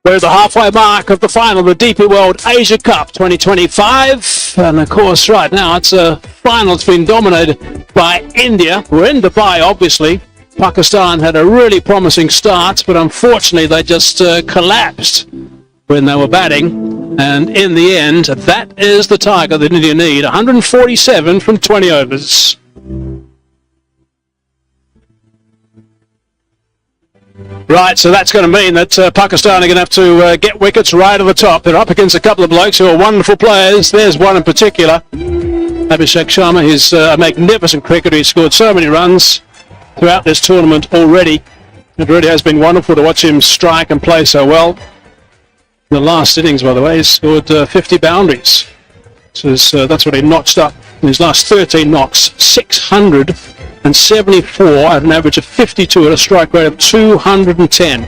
We're at the halfway mark of the final, the DP World Asia Cup 2025. And of course, right now, it's a final that's been dominated by India. We're in Dubai, obviously. Pakistan had a really promising start, but unfortunately, they just collapsed when they were batting. And in the end, that is the target that India need, 147 from 20 overs. Right, so that's going to mean that Pakistan are going to have to get wickets right at the top. They're up against a couple of blokes who are wonderful players. There's one in particular, Abhishek Sharma. He's a magnificent cricketer. He's scored so many runs throughout this tournament already. It really has been wonderful to watch him strike and play so well. In the last innings, by the way, he scored 50 boundaries. So that's what he notched up in his last 13 knocks, 674 at an average of 52 at a strike rate of 210,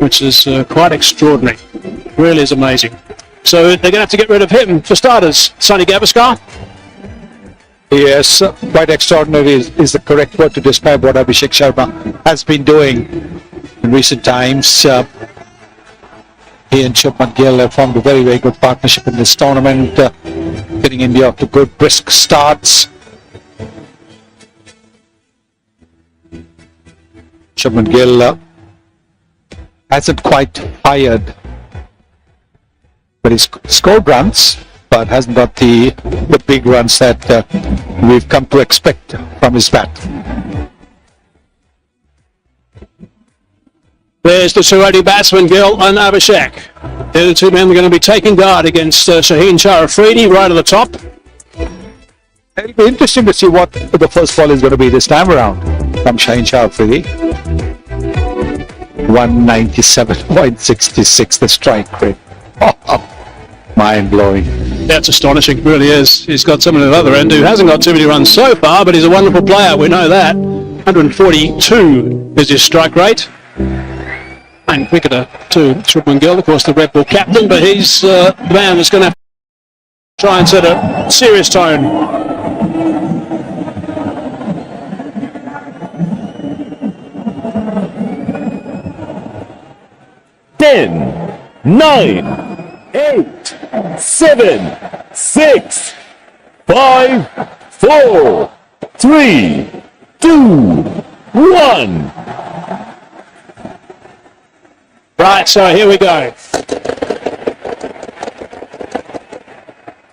which is quite extraordinary. Really is amazing. So they're going to have to get rid of him for starters. Sunny Gavaskar? Yes, quite extraordinary is the correct word to describe what Abhishek Sharma has been doing in recent times. He and Shubman Gill have formed a very, very good partnership in this tournament, getting India off to good, brisk starts. Shubman Gill hasn't quite fired, but he's scored runs, but hasn't got the big runs that we've come to expect from his bat. There's the two ready batsmen, Gill and Abhishek. They're the two men that are going to be taking guard against Shaheen Shah Afridi right at the top. It'll be interesting to see what the first ball is going to be this time around from Shaheen Shah Afridi. 197.66 the strike rate. Mind-blowing. That's astonishing, really is. He's got someone at the other end who hasn't got too many runs so far, but he's a wonderful player, we know that. 142 is his strike rate. And cricketer to Shubman Gill, of course, the Red Bull captain, but he's the man that's going to have to try and set a serious tone. Ten, 9, 8, 7, 6, 5, 4, 3, 2, 1. Right, so here we go.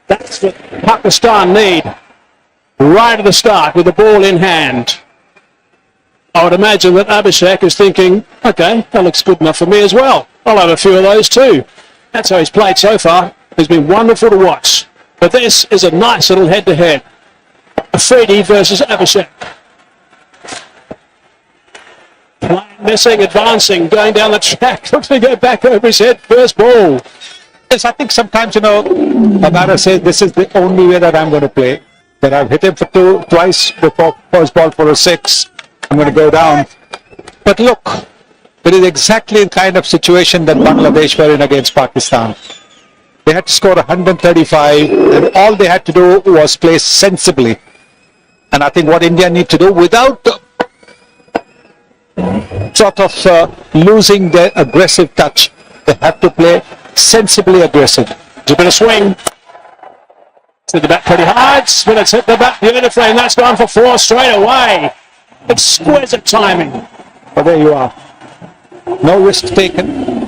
That's what Pakistan need right at the start with the ball in hand. I would imagine that Abhishek is thinking, okay, that looks good enough for me as well. I'll have a few of those too. That's how he's played so far. It's been wonderful to watch. But this is a nice little head-to-head. Afridi versus Abhishek. Missing, advancing, going down the track, looking to go back over his head, first ball. Yes, I think sometimes, a batter says, this is the only way that I'm going to play. That I've hit him for twice before first ball for a 6. I'm going to go down. But look, it is exactly the kind of situation that Bangladesh were in against Pakistan. They had to score 135, and all they had to do was play sensibly. And I think what India need to do without sort of losing their aggressive touch, they have to play sensibly aggressive. There's a bit of swing. It's hit the bat pretty hard, but it's hit the bat beautifully, and that's gone for 4 straight away. Exquisite timing. But there you are. No risk taken,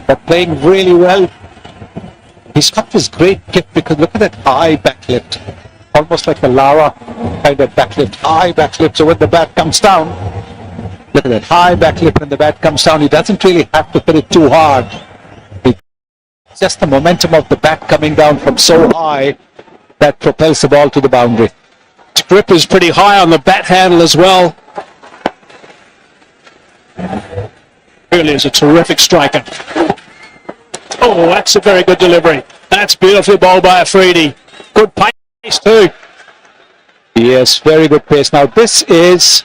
but playing really well. He's got this great kick because look at that high back lift. Almost like a Lara kind of back lift, high back lift. So when the bat comes down, look at that high back lift when the bat comes down. He doesn't really have to hit it too hard. It's just the momentum of the bat coming down from so high that propels the ball to the boundary. His grip is pretty high on the bat handle as well. Really is a terrific striker. Oh, that's a very good delivery. That's beautifully bowled by Afridi. Good pace too. Yes, very good pace. Now this is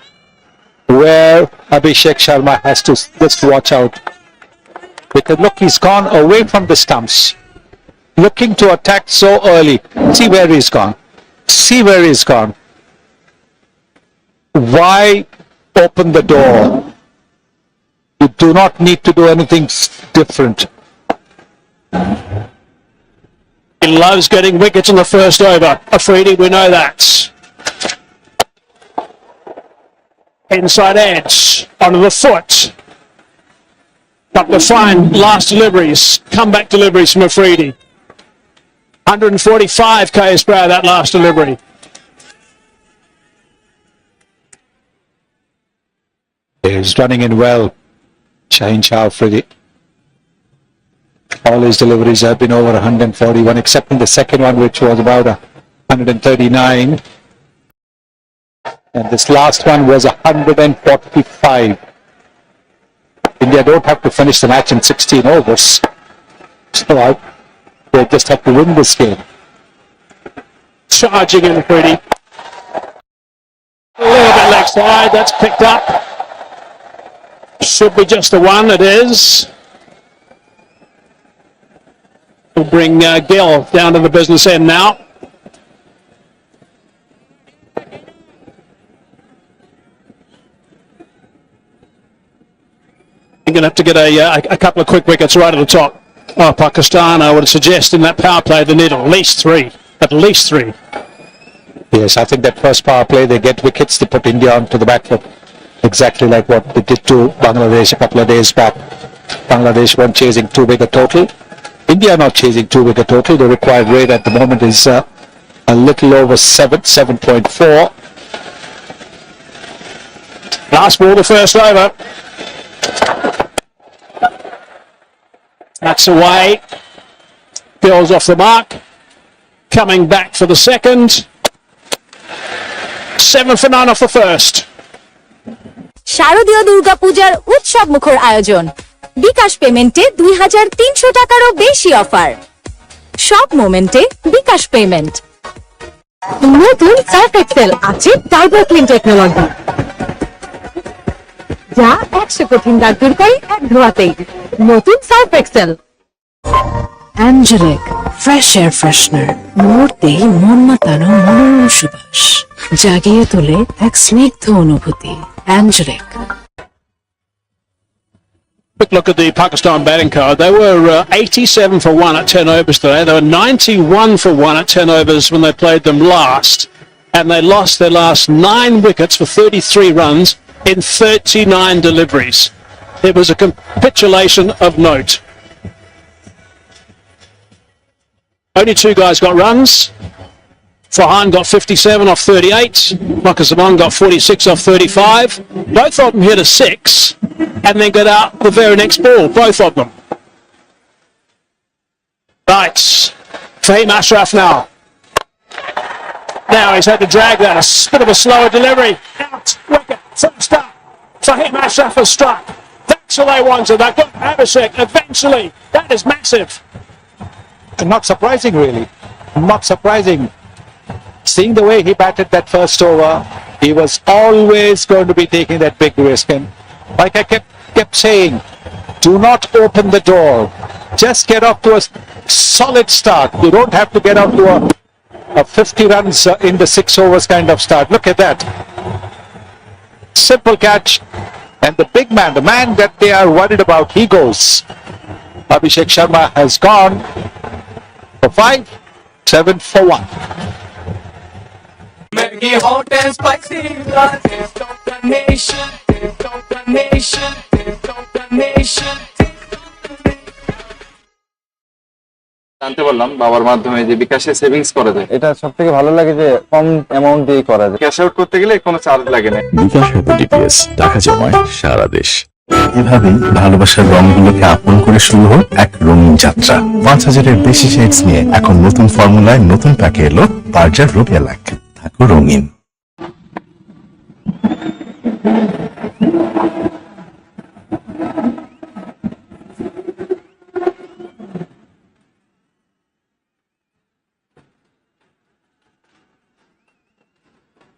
where Abhishek Sharma has to just watch out. Because look, he's gone away from the stumps. Looking to attack so early. See where he's gone. See where he's gone. Why open the door? You do not need to do anything different. He loves getting wickets in the first over. Afridi, we know that. Inside edge, onto the foot. Couple of fine last deliveries, comeback deliveries from Afridi. 145 k's per hour that last delivery. He's running in well, Shah Afridi. All his deliveries have been over 141, except in the second one, which was about 139. And this last one was 145. India don't have to finish the match in 16 overs. So they just have to win this game. Charging in Afridi. A little bit leg side, that's picked up. Should be just the one, it is. We'll bring Gill down to the business end now. You're going to have to get a couple of quick wickets right at the top. Oh, Pakistan, I would suggest in that power play they need at least three. At least three. Yes, I think that first power play, they get wickets to put India onto the back foot. Exactly like what they did to Bangladesh a couple of days back. Bangladesh weren't chasing too big a total. India not chasing too big a total. The required rate at the moment is a little over 7.4. Last ball, the first over. That's away. Gill's off the mark. Coming back for the second. 7 for 9 off the first. শারদীয় দুর্গাপূজার উৎসব মুখর আয়োজন বিকাশ পেমেন্টে 2300 টাকারও বেশি offer সব মোমেন্টে বিকাশ পেমেন্ট নতুন সার্ফ এক্সেল আছে টার্বো ক্লিন টেকনোলজি যা 100 কঠিন দাগ দূর করে এক ধোয়াতেই নতুন surf excel angelic fresh air freshener মুহূর্তেই মন মাতানো মনোরম সুবাস জাগিয়ে তোলে এক স্নিগ্ধ অনুভূতি অ্যাঞ্জেলিক Quick look at the Pakistan batting card. They were 87 for 1 at 10 overs today. They were 91 for 1 at 10 overs when they played them last. And they lost their last 9 wickets for 33 runs in 39 deliveries. It was a capitulation of note. Only 2 guys got runs. Farhan got 57 off 38. Marcus Amon got 46 off 35. Both of them hit a 6 and then got out the very next ball. Both of them. Right. Fahim Ashraf now. Now he's had to drag that. A bit of a slower delivery. Out. Wicket. First up. Fahim Ashraf has struck. That's what they wanted. They've got Abhishek eventually. That is massive. Not surprising, really. Not surprising. Seeing the way he batted that first over, he was always going to be taking that big risk. And like I kept saying, do not open the door. Just get off to a solid start. You don't have to get off to a 50 runs in the 6 overs kind of start. Look at that. Simple catch. And the big man, the man that they are worried about, he goes. Abhishek Sharma has gone for 5, 7 for 1. Maggie hot and spicy, taste of the nation, taste of the nation, taste of the nation. জানতে পারলাম বাবার মাধ্যমে যে বিকাশে savings করা যায়। এটা সবথেকে ভালো লাগে যে কম অ্যামাউন্ট দিয়ে করা যায়। ক্যাশ আউট করতে গেলে কোনো চার্জ লাগে না। বিকাশ হ্যাপি ডিপিএস টাকা জমায় সারা দেশ। এভাবেই ভালোবাসার রংগুলোকে আপন করে শুরু হোক এক রঙিন যাত্রা। 5000-এর বেশি শেডস নিয়ে এখন নতুন ফর্মুলায় নতুন প্যাকে এলো বার্জার রুবিয়া লাক। থাকো রঙিন।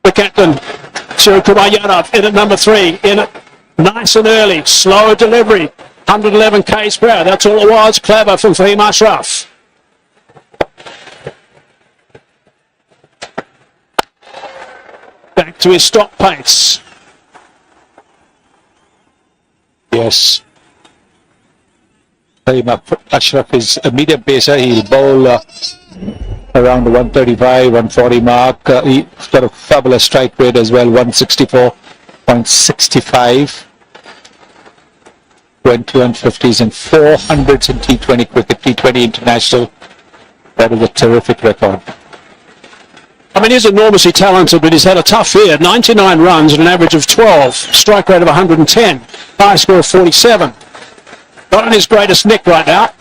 The captain, Suryakumar Yadav, in at number 3, in it nice and early, slower delivery, 111 k's per hour. That's all it was. Clever from Fahim Ashraf. Back to his stop pace. Yes. Ashraf is a medium pacer. He'll bowl around the 135, 140 mark. He's got a fabulous strike rate as well, 164.65. 21 50s and 400s in T20 cricket, T20 international. That is a terrific record. I mean, he's enormously talented, but he's had a tough year. 99 runs at an average of 12, strike rate of 110, high score of 47. Not in his greatest nick right now.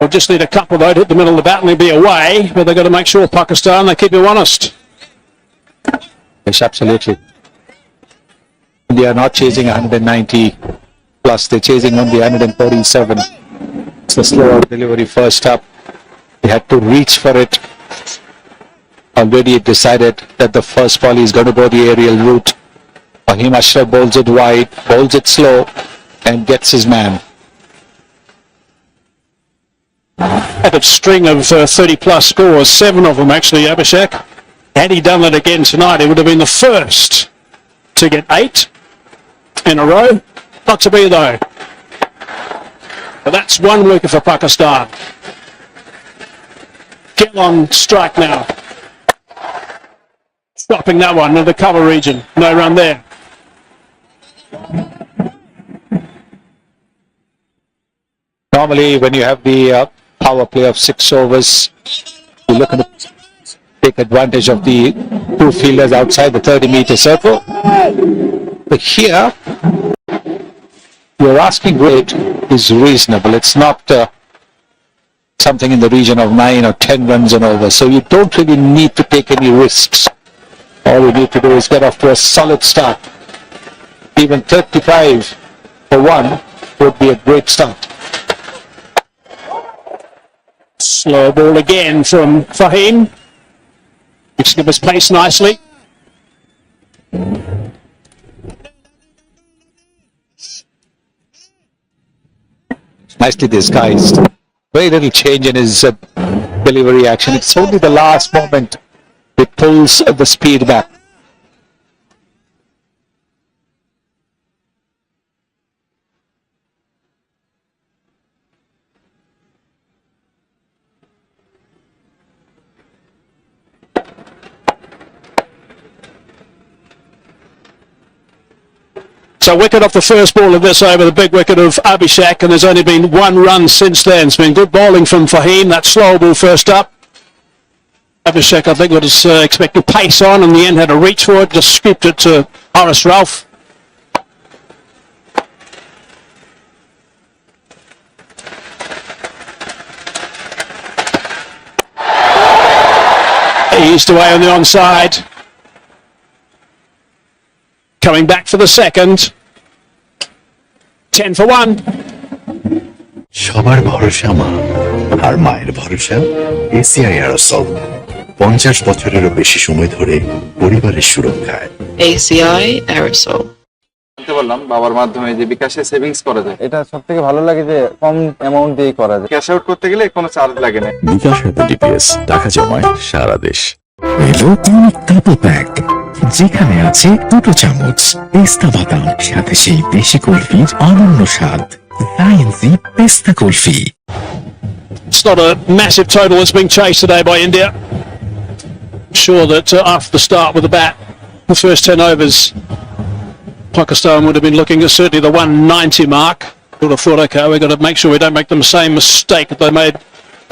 We'll just need a couple though to hit the middle of the bat and he'll be away, but they've got to make sure Pakistan, they keep you honest. Yes, absolutely. They are not chasing 190 plus, they're chasing only 147. It's a slower delivery first up. They had to reach for it. Already decided that the first ball is going to go the aerial route. Fahim Ashraf bowls it wide, bowls it slow, and gets his man. Had a string of 30 plus scores, 7 of them actually, Abhishek. Had he done that again tonight, he would have been the first to get 8 in a row. Not to be though. But that's 1 wicket for Pakistan. Get on strike now. Stopping that one in the cover region. No run there. Normally, when you have the power play of 6 overs, you're looking to take advantage of the 2 fielders outside the 30-meter circle. But here, your asking rate is reasonable. It's not something in the region of 9 or 10 runs and over. So you don't really need to take any risks. All you need to do is get off to a solid start. Even 35 for 1 would be a great start. Slow ball again from Fahim. Which gives us pace nicely. Nicely disguised. Very little change in his delivery action. It's only the last moment it pulls the speed back. So wicket off the first ball of this over, the big wicket of Abhishek, and there's only been 1 run since then. It's been good bowling from Fahim, that slow ball first up. Abhishek, I think, was expecting pace on, in the end had to reach for it, just scooped it to Horace Ralph. Eased away on the onside. Coming back for the second. 10 for 1. সবার ভরসা মা আর মায়ের ভরসা ACI aerosol 50 বছরেরও বেশি সময় ধরে পরিবারের সুরক্ষায় ACI aerosol. জানতে পারলাম বাবার মাধ্যমে যে বিকাশে সেভিংস করা যায়। এটা সবথেকে ভালো লাগে যে কম অ্যামাউন্ট দিয়েই করা যায়। ক্যাশ আউট করতে গেলে কোনো চার্জ লাগে না। বিকাশ ডিপিএস টাকা জমায় সারা দেশ। এলো ইউনিক ট্রিপল প্যাক, যেখানে আছে 2 চামচ পেস্তা বাদাম, সাথে সেই দেশি কুলফির অনন্য স্বাদ আইএনসি পেস্তা kulfi. It's not a massive total that's being chased today by India. I'm sure that after the start with the bat, the first 10 overs, Pakistan would have been looking at certainly the 190 mark. Would have thought, okay, we've got to make sure we don't make the same mistake that they made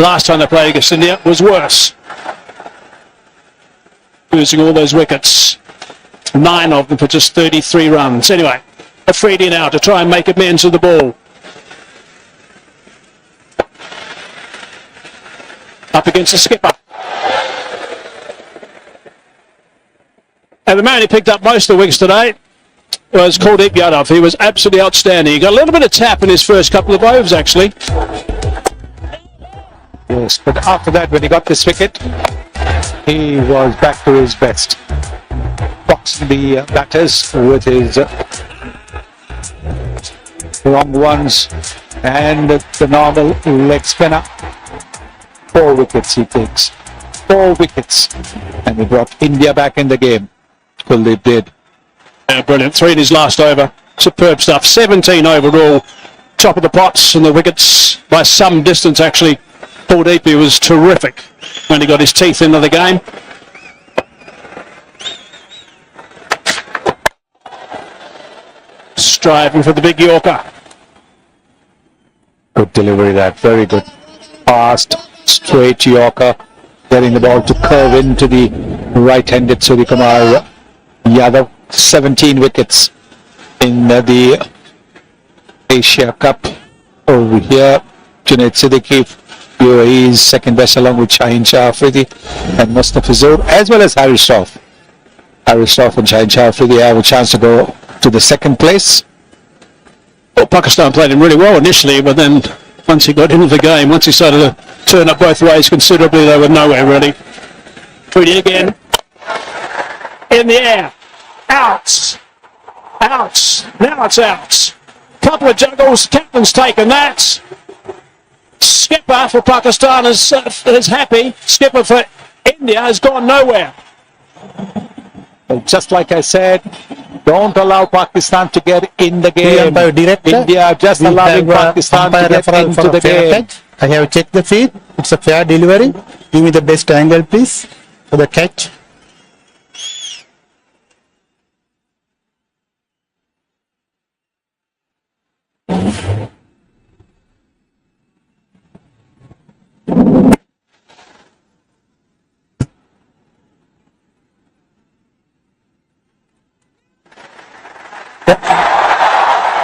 last time they played against India. It was worse. Losing all those wickets. 9 of them for just 33 runs. Anyway, Afridi now to try and make amends with the ball. Up against the skipper. And the man who picked up most of the wickets today was Kuldeep Yadav. He was absolutely outstanding. He got a little bit of tap in his first couple of overs, actually. Yes, but after that, when he got this wicket, he was back to his best. Boxing the batters with his wrong ones and the normal leg spinner. 4 wickets he takes. 4 wickets. And he brought India back in the game. Kuldeep did. Yeah, brilliant. 3 in his last over. Superb stuff. 17 overall. top of the pots and the wickets by some distance actually. Paul Deepy was terrific when he got his teeth into the game. Striving for the big Yorker. Good delivery that, very good. Fast, straight Yorker, getting the ball to curve into the right-handed Suryakumar Yadav. 17 wickets in the Asia Cup. Over here, Junaid Siddiqui, UAE's second best, along with Shaheen Shah Afridi and Mustafizur, as well as Harris Shroff. Harris Shroff and Shaheen Shah Afridi have a chance to go to the second place. Well, Pakistan played him really well initially, but then once he got into the game, once he started to turn up both ways considerably, they were nowhere really. Afridi again. In the air. Out. Out. Now it's out. Couple of juggles. Captain's taken that. Skipper for Pakistan is happy. Skipper for India has gone nowhere. Well, just like I said, don't allow Pakistan to get in the game. India just allowing Pakistan to get into the game. I have checked the feed. It's a fair delivery. Give me the best angle, please, for the catch.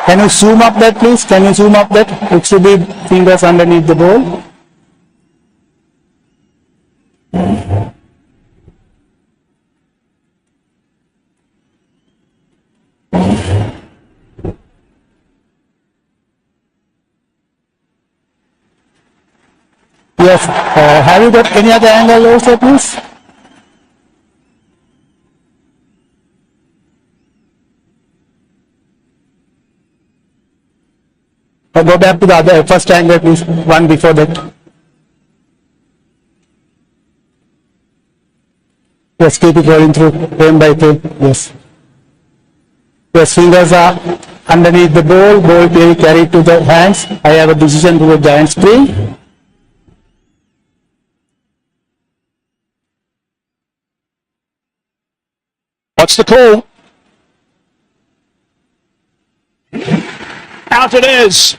Can you zoom up that, please? Can you zoom up that? It should be fingers underneath the ball. Yes. Have you got any other angle also, please? Go back to the other first angle, please. One before that. Yes, keep it rolling through frame by frame. Yes. Yes, fingers are underneath the ball. Ball being carried to the hands. I have a decision to a giant spring. What's the call? Out it is.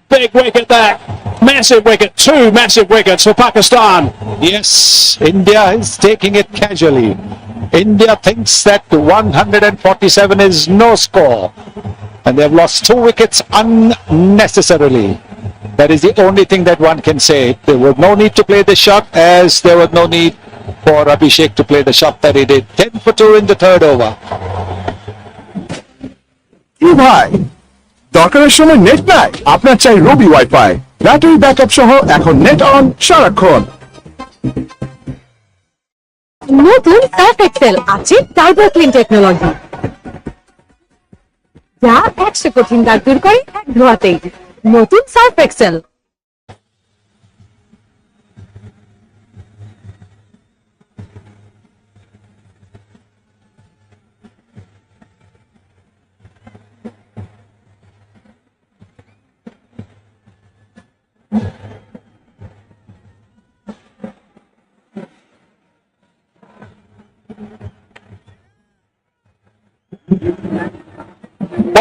Big wicket that. Massive wicket. Two massive wickets for Pakistan. Yes, India is taking it casually. India thinks that 147 is no score. And they've lost 2 wickets unnecessarily. That is the only thing that one can say. There was no need to play the shot, as there was no need for Abhishek to play the shot that he did. 10 for 2 in the third over. ভাই দরকারের সময় net নাই, আপনার চাই রবি wifi, battery backup সহ এখন net on সারাক্ষণ। নতুন সার্ফ এক্সেল আছে টার্বো ক্লিন টেকনোলজি, যা 100 কঠিন দাগ দূর করে এক ধোয়াতেই। নতুন surf excel.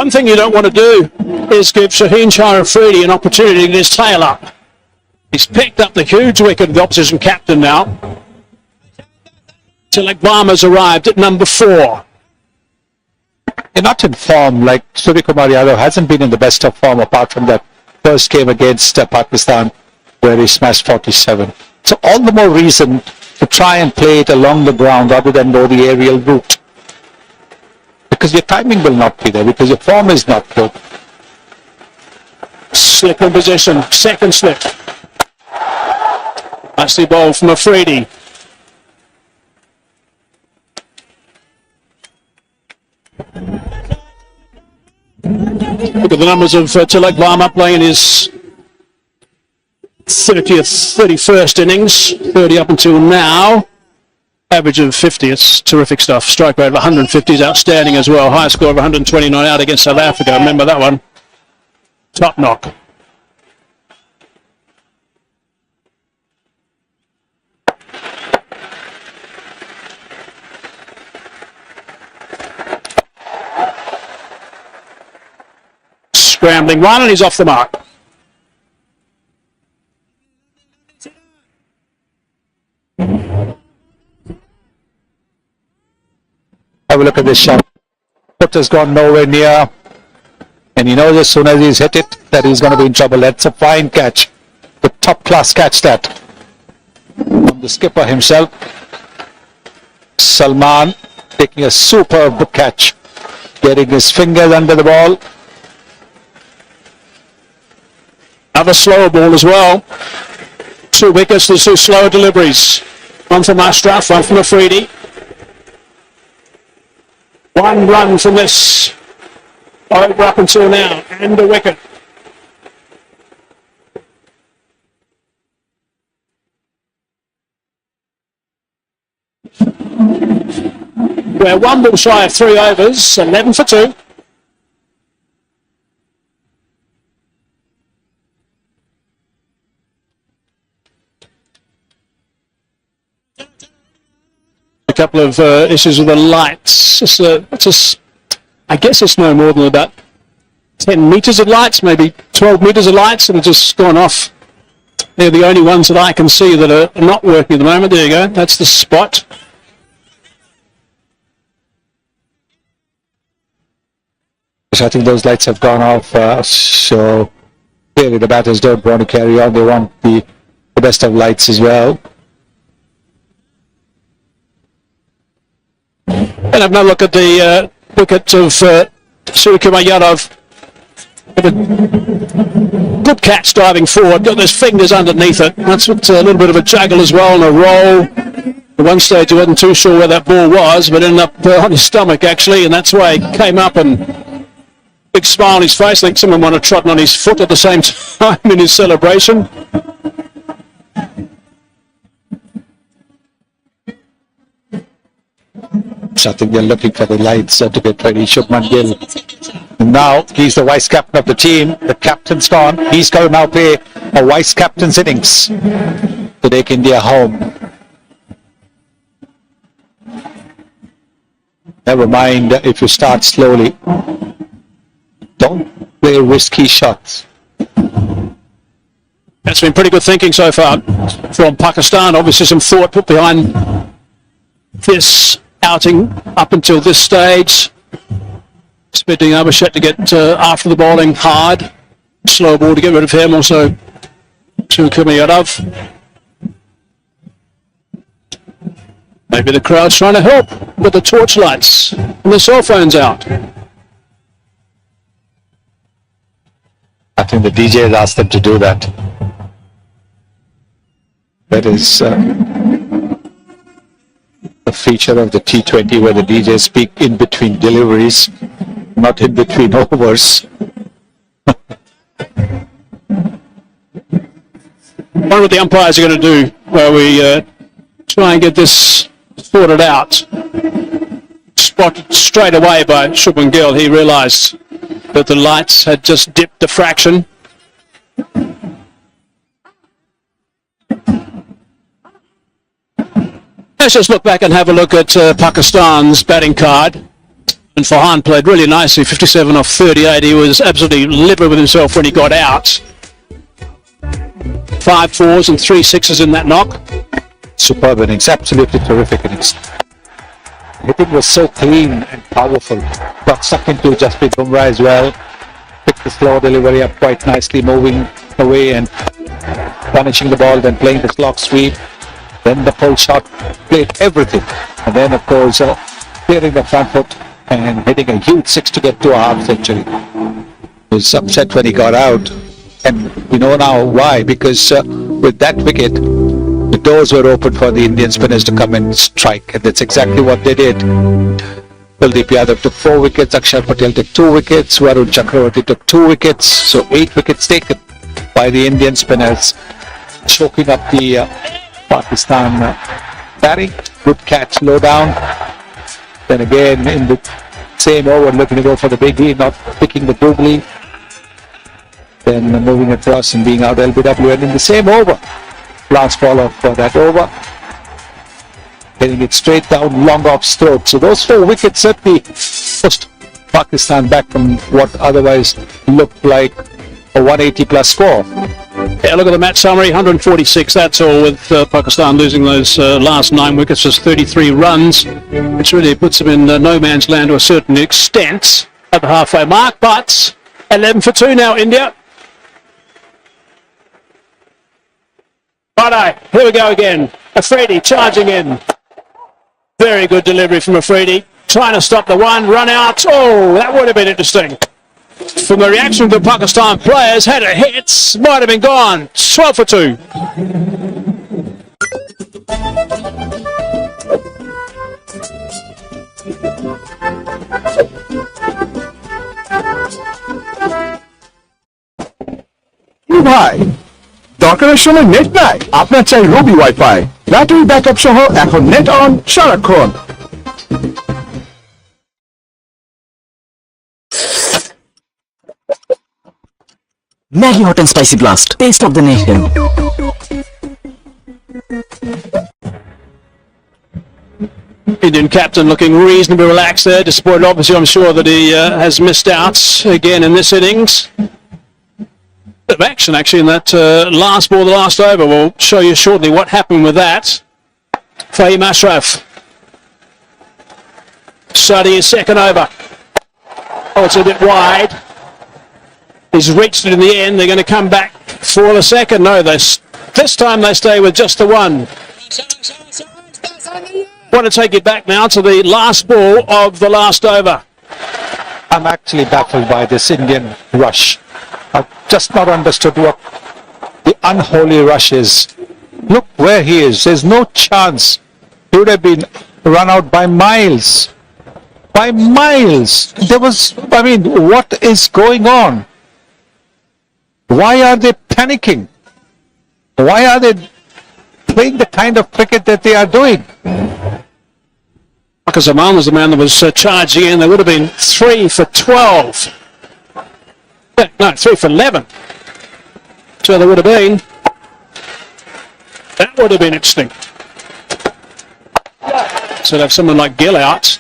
One thing you don't want to do is give Shaheen Shah Afridi an opportunity to get his tail up. He's picked up the huge wicket of the opposition captain now. Tilak Varma's arrived at number 4. They're not in form. Like Suryakumar Yadav hasn't been in the best of form apart from that first game against Pakistan where he smashed 47. So all the more reason to try and play it along the ground rather than go the aerial route. Because your timing will not be there, because your form is not good. Slip in position, second slip. Nicely bowled from Afridi. Look at the numbers of Tilak Varma playing his 30th, 31st innings, 30 up until now. average of 50. It's terrific stuff. Strike rate of 150 is outstanding as well. High score of 129 out against South Africa. Remember that one. Top knock. Scrambling one, and he's off the mark. Have a look at this shot. Foot has gone nowhere near, and he knows as soon as he's hit it that he's going to be in trouble. That's a fine catch. The top class catch that from the skipper himself. Salman taking a superb catch, getting his fingers under the ball. Another slower ball as well. 2 wickets, there's 2 slower deliveries. One from Ashraf, one from Afridi. 1 run from this over up until now, and a wicket. We're 1 ball shy of 3 overs, 11 for 2. A couple of issues with the lights. I guess it's no more than about 10 metres of lights, maybe 12 metres of lights, that have just gone off. They're the only ones that I can see that are not working at the moment. There you go. That's the spot. I think those lights have gone off, so clearly the batters don't want to carry on. They want the best of lights as well. And have another look at the wicket of Suryakumar Yadav. Good catch diving forward, got those fingers underneath it. That's what a little bit of a juggle as well and a roll. At one stage he wasn't too sure where that ball was, but ended up on his stomach actually, and that's why he came up and big smile on his face. I think someone might have trodden on his foot at the same time in his celebration. So I think they're looking for the lights to get ready. Shubman Gill. Now he's the vice captain of the team. The captain's gone. He's got to now play a vice captain's innings to take India home. Never mind if you start slowly. Don't play risky shots. That's been pretty good thinking so far from Pakistan. Obviously some thought put behind this outing up until this stage. Expecting Abhishek to get after the bowling hard. Slow ball to get rid of him. Also to Yadav. Maybe the crowd's trying to help with the torchlights and the cell phones out. I think the DJ has asked them to do that. That is a feature of the T20 where the DJs speak in between deliveries, not in between overs. Wonder what the umpires are going to do where we try and get this sorted out. Spotted straight away by Shubman Gill. He realised that the lights had just dipped a fraction. Let's just look back and have a look at Pakistan's batting card. And Farhan played really nicely, 57 off 38. He was absolutely livid with himself when he got out. 5 4s and 3 6s in that knock. Superb innings, absolutely terrific innings. Hitting was so clean and powerful. Got stuck into Jasprit Bumrah as well. Picked the slow delivery up quite nicely, moving away and punishing the ball, then playing the clock sweep. Then the pull shot, played everything. And then, of course, clearing the front foot and hitting a huge 6 to get to a half century. He was upset when he got out. And we know now why, because with that wicket, the doors were open for the Indian spinners to come and strike. And that's exactly what they did. Kuldeep Yadav took 4 wickets, Akshar Patel took 2 wickets, Varun Chakravarti took 2 wickets. So 8 wickets taken by the Indian spinners, choking up the Pakistan batting. Good catch, low down. Then again in the same over, looking to go for the big E, not picking the googly. Then moving across and being out LBW, and in the same over, last ball of that over, hitting it straight down long off's throat. So those 4 wickets certainly pushed Pakistan back from what otherwise looked like a 180 plus score. Yeah, look at the match summary, 146, that's all, with Pakistan losing those last 9 wickets, just 33 runs, which really puts them in no man's land to a certain extent at the halfway mark, but 11 for 2 now, India. Righto, here we go again. Afridi charging in. Very good delivery from Afridi. Trying to stop the one, run out. Oh, that would have been interesting. From the reaction of the Pakistan players, had a hit, might have been gone. 12 for 2. ভাই দরকারের সময় net নাই, আপনার চাই রবি wifi, battery backup সহ এখন net on সারাক্ষণ। Maggie Hot and Spicy Blast, taste of the nation. Indian captain looking reasonably relaxed there, disappointed obviously, I'm sure, that he has missed out again in this innings. Bit of action actually in that last ball, the last over. We'll show you shortly what happened with that. Fahim Ashraf starting his second over. Oh, it's a bit wide. He's reached it in the end. They're going to come back for the second. No, this time they stay with just the one. Want to take it back now to the last ball of the last over. I'm actually baffled by this Indian rush. I've just not understood what the unholy rush is. Look where he is. There's no chance. He would have been run out by miles. By miles. There was, I mean, what is going on? Why are they panicking? Why are they playing the kind of cricket that they are doing? Marcus Zaman was the man that was charging in. There would have been 3 for 12. No, 3 for 11. So there would have been. That would have been interesting. So to have someone like Gill out.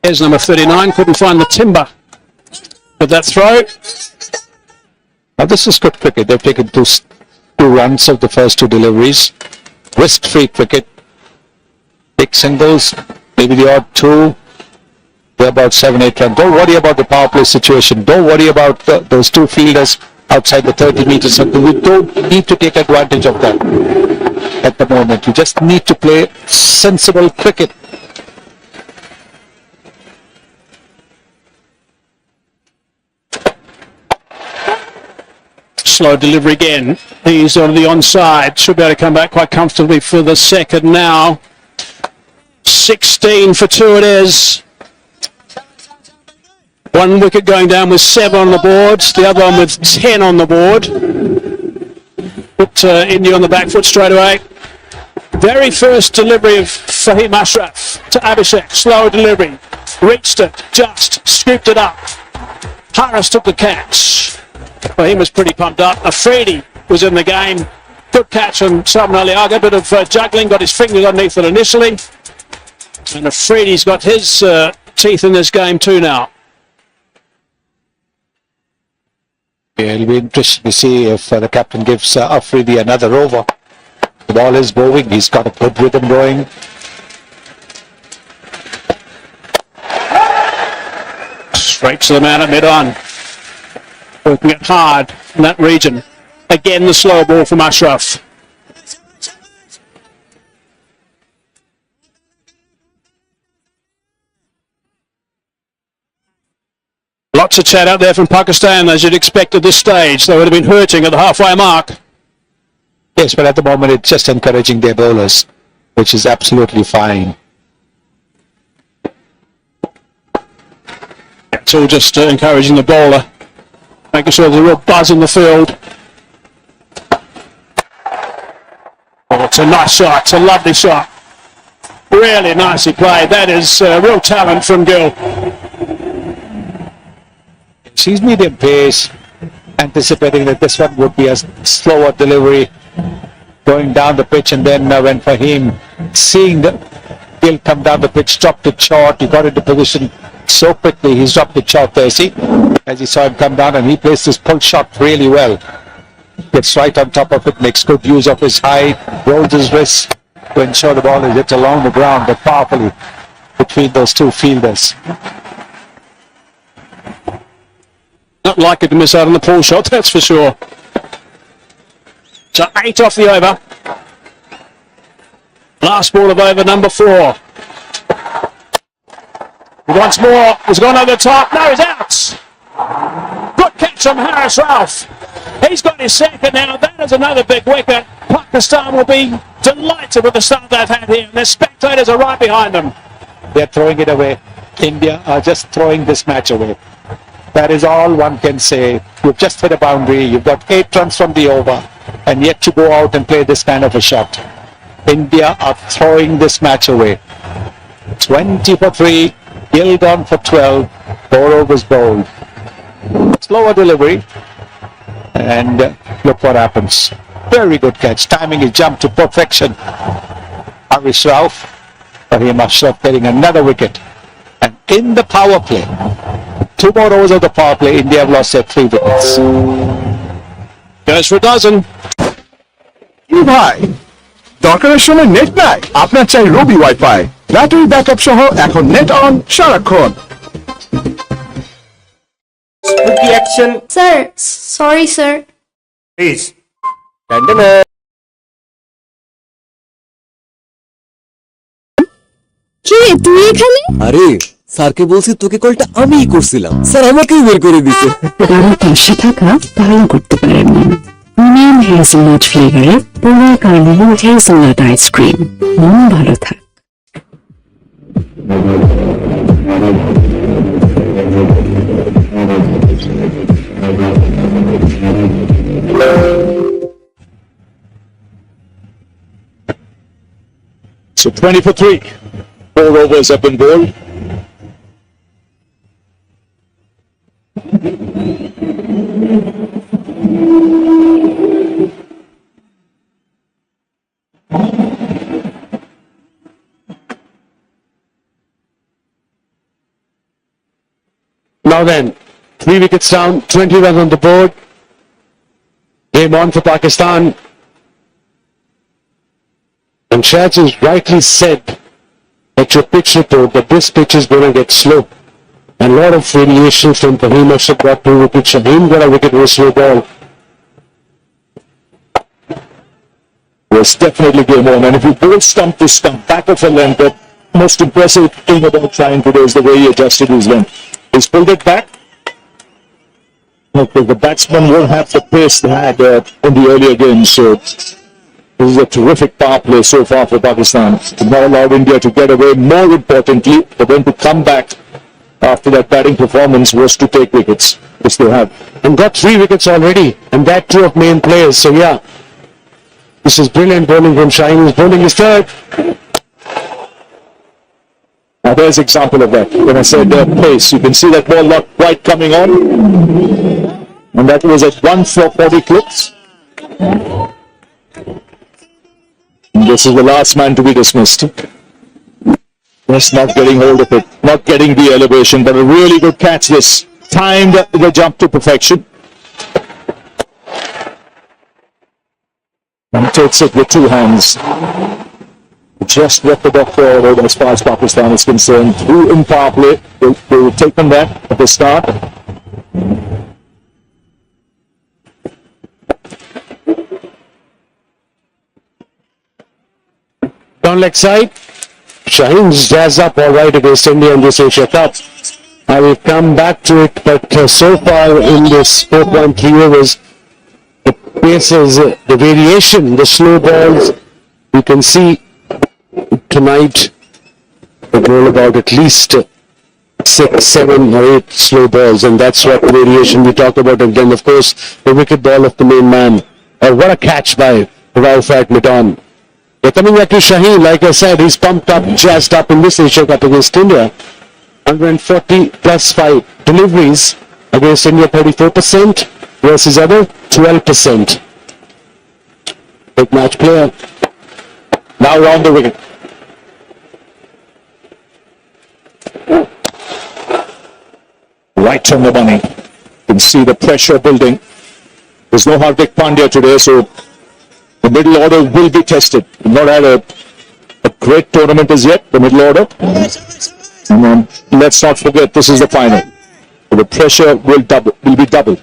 Here's number 39, couldn't find the timber with that throw. Now this is good cricket. They've taken two runs of the first 2 deliveries. Risk-free cricket. Big singles, maybe the odd 2. They're about 7-8 runs. Don't worry about the power play situation. Don't worry about those 2 fielders outside the 30-meter circle. We don't need to take advantage of that at the moment. You just need to play sensible cricket. Slow delivery again. He's on the onside. Should be able to come back quite comfortably for the second now. 16 for 2 it is. 1 wicket going down with 7 on the board. The other one with 10 on the board. Put India on the back foot straight away. Very first delivery of Fahim Ashraf to Abhishek. Slow delivery. Reached it. Just scooped it up. Harris took the catch. Fahim was pretty pumped up. Afridi was in the game. Good catch from Salman Ali Agha. Bit of juggling. Got his fingers underneath it initially. And Afridi's got his teeth in this game too now. Yeah, it'll be interesting to see if the captain gives Afridi another over. The ball is bowling. He's got a good rhythm going. Straight to the man at mid-on. Working it hard in that region. Again, the slow ball from Ashraf. Lots of chat out there from Pakistan, as you'd expect at this stage. They would have been hurting at the halfway mark. Yes, but at the moment it's just encouraging their bowlers, which is absolutely fine. It's all just encouraging the bowler, making sure there's a real buzz in the field. Oh, it's a nice shot. It's a lovely shot. Really nicely played. That is real talent from Gill. She's medium pace, anticipating that this one would be a slower delivery going down the pitch, and then when Fahim, seeing Gill come down the pitch, dropped it short. He got into position so quickly, he's dropped it short there. See, as he saw him come down, and he placed his pull shot really well. Gets right on top of it, makes good use of his height, rolls his wrist to ensure the ball is hit along the ground, but powerfully between those two fielders. Not likely to miss out on the pull shot, that's for sure. So 8 off the over. Last ball of over number 4. Once more, he's gone over the top. No, he's out. Good catch from Harris Ralph. He's got his second now. That is another big wicket. Pakistan will be delighted with the start they've had here. And their spectators are right behind them. They're throwing it away. India are just throwing this match away. That is all one can say. You've just hit a boundary. You've got 8 runs from the over, and yet to go out and play this kind of a shot. India are throwing this match away. 20 for 3. Gill gone for 12. 4 overs bowled. Slower delivery. And look what happens. Very good catch. Timing his jump to perfection. Harris Ralph, Fahim Ashraf getting another wicket. And in the power play, 2 more overs of the power play, India have lost their 3 wickets. Goes for a dozen. ভাই দরকারের সময় net নাই, আপনার চাই রবি wifi, battery backup সহ এখন net on সারাক্ষণ। Spooky action. Sir, sorry sir. Please. কি তুই এখানে? আরে স্যারকে বলছি তোকে কলটা আমিই করছিলাম, স্যার আমাকেই বের করে দিছে। কারো পাশে থাকা ভালো করতে পারেন না। প্রিমিয়াম হেজেলনাট ফ্লেভারের পুরো কার্নিভাল হেজেলনাট আইসক্রিম, মন ভালো থাক। So 20 for 3. 4 overs have been bowled. Now then, 3 wickets down, 20 runs on the board. Game on for Pakistan. And Shaz has rightly said at your pitch report that this pitch is going to get slow. And a lot of variation from Fahim Ashraf got 2 wickets. Shaheen got a wicket with a slow ball. Was definitely game on, and if you bowl stump to stump, back of a length, the most impressive thing about Shaheen today is the way he adjusted his length. He's pulled it back. Okay, the batsman won't have the pace they had in the earlier games, so this is a terrific power play so far for Pakistan. It now allowed India to get away. More importantly, for them to come back after that batting performance was to take wickets, which they have. And got 3 wickets already, and that 2 of main players. So yeah, this is brilliant bowling from Shaheen. He's bowling his 3rd. Now there's example of that. When I said pace, you can see that ball not quite coming on. And that was at 1 for 40 clicks. And this is the last man to be dismissed. Just not getting hold of it, not getting the elevation, but a really good catch this. Timed the jump to perfection. And takes it with 2 hands. Just what the doctor ordered as far as Pakistan is concerned. Through in power play, they will take them back at the start. Down leg side. Shaheen's jazzed up all right against India in this Asia Cup. I will come back to it, but so far in this 4.3 overs, the paces, the variation, the slow balls, you can see tonight the goal about at least 6, 7 or 8 slow balls, and that's what variation we talked about. And then, of course, the wicket ball of the main man. What a catch by Raufat Miton. They're coming back to Shaheen. Like I said, he's pumped up, jazzed up in this Asia Cup against India. 140 plus 5 deliveries against India, 34% versus other 12%. Big match player. Now round the wicket. Right on the money. You can see the pressure building. There's no Hardik Pandya today, so the middle order will be tested. We've not had a great tournament as yet, the middle order. And let's not forget, this is the final. So the pressure will be double.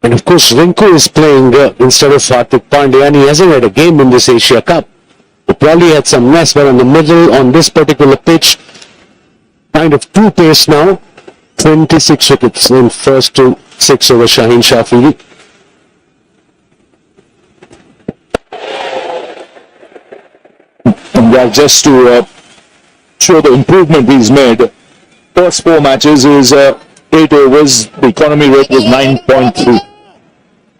And of course, Rinku is playing instead of Hardik Pandya, and he hasn't had a game in this Asia Cup. He probably had some rest, but on the middle, on this particular pitch, kind of two pace now. 26 wickets in first to 6 over Shaheen Shafiri. And just to show the improvement he's made, first 4 matches is 8 overs, the economy rate was 9.3.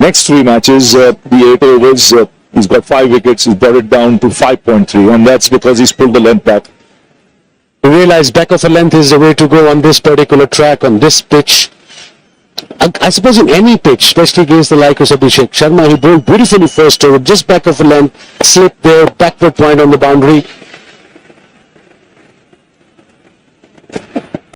Next 3 matches, the 8 overs, he's got 5 wickets, he's brought it down to 5.3, and that's because he's pulled the length back. You realize back of a length is the way to go on this particular track, on this pitch. I suppose in any pitch, especially against the likes of Abhishek Sharma, he bowled beautifully first over, just back of a length, slipped there, backward point on the boundary.